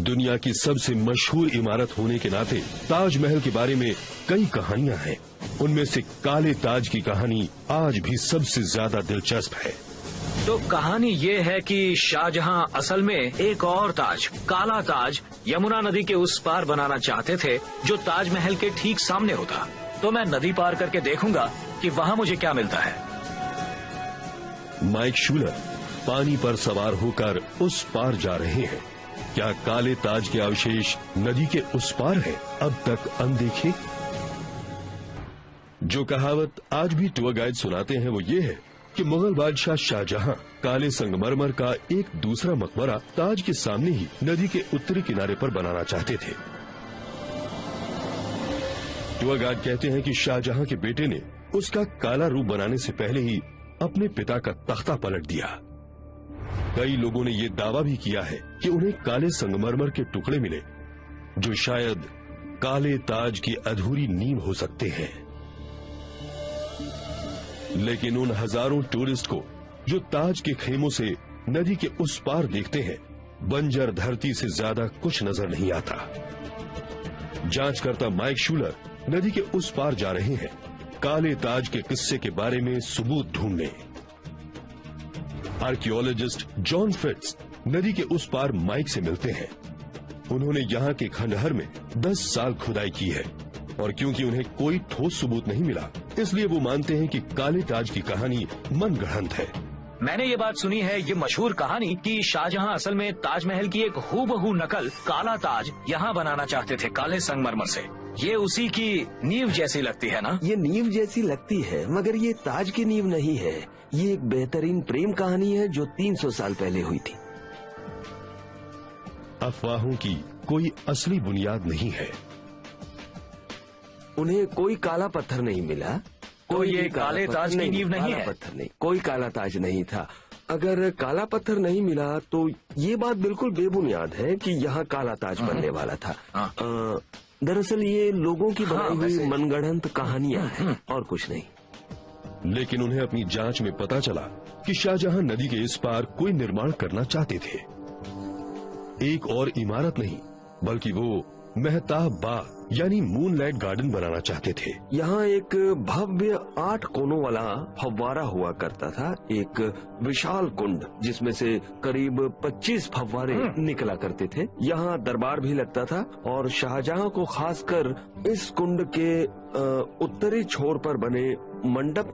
दुनिया की सबसे मशहूर इमारत होने के नाते ताजमहल के बारे में कई कहानियां हैं। उनमें से काले ताज की कहानी आज भी सबसे ज्यादा दिलचस्प है। तो कहानी ये है कि शाहजहां असल में एक और ताज, काला ताज, यमुना नदी के उस पार बनाना चाहते थे जो ताजमहल के ठीक सामने होता। तो मैं नदी पार करके देखूंगा कि वहाँ मुझे क्या मिलता है। माइक शूलर पानी पर सवार होकर उस पार जा रहे हैं। क्या काले ताज के अवशेष नदी के उस पार है, अब तक अनदेखे? जो कहावत आज भी टूर गाइड सुनाते हैं वो ये है कि मुगल बादशाह शाहजहां काले संगमरमर का एक दूसरा मकबरा ताज के सामने ही नदी के उत्तरी किनारे पर बनाना चाहते थे। टूर गाइड कहते हैं कि शाहजहां के बेटे ने उसका काला रूप बनाने से पहले ही अपने पिता का तख्ता पलट दिया। कई लोगों ने यह दावा भी किया है कि उन्हें काले संगमरमर के टुकड़े मिले जो शायद काले ताज की अधूरी नींव हो सकते हैं। लेकिन उन हजारों टूरिस्ट को जो ताज के खेमों से नदी के उस पार देखते हैं, बंजर धरती से ज्यादा कुछ नजर नहीं आता। जांचकर्ता माइक शूलर नदी के उस पार जा रहे हैं, काले ताज के किस्से के बारे में सबूत ढूंढने। आर्कियोलॉजिस्ट जॉन फिट्स नदी के उस पार माइक से मिलते हैं। उन्होंने यहाँ के खंडहर में 10 साल खुदाई की है और क्योंकि उन्हें कोई ठोस सबूत नहीं मिला, इसलिए वो मानते हैं कि काले ताज की कहानी मनगढ़ंत है। मैंने ये बात सुनी है, ये मशहूर कहानी कि शाहजहां असल में ताजमहल की एक हूबहू नकल काला ताज यहाँ बनाना चाहते थे काले संगमरमर से। ये उसी की नींव जैसी लगती है ना? ये नींव जैसी लगती है, मगर ये ताज की नींव नहीं है। ये एक बेहतरीन प्रेम कहानी है जो 300 साल पहले हुई थी। अफवाहों की कोई असली बुनियाद नहीं है। उन्हें कोई काला पत्थर नहीं मिला। तो ये काले ताज की नींव नहीं है? पत्थर नहीं, कोई काला ताज नहीं था। अगर काला पत्थर नहीं मिला तो ये बात बिल्कुल बेबुनियाद है कि यहाँ काला ताज बनने वाला था। दरअसल ये लोगों की बनाई हुई मनगढ़ंत कहानियां हैं और कुछ नहीं। लेकिन उन्हें अपनी जांच में पता चला कि शाहजहां नदी के इस पार कोई निर्माण करना चाहते थे। एक और इमारत नहीं, बल्कि वो मेहताब बाग यानी मूनलाइट गार्डन बनाना चाहते थे। यहाँ एक भव्य 8 कोनों वाला फव्वारा हुआ करता था, एक विशाल कुंड जिसमें से करीब 25 फव्वारे निकला करते थे। यहाँ दरबार भी लगता था और शाहजहां को खासकर इस कुंड के उत्तरी छोर पर बने मंडप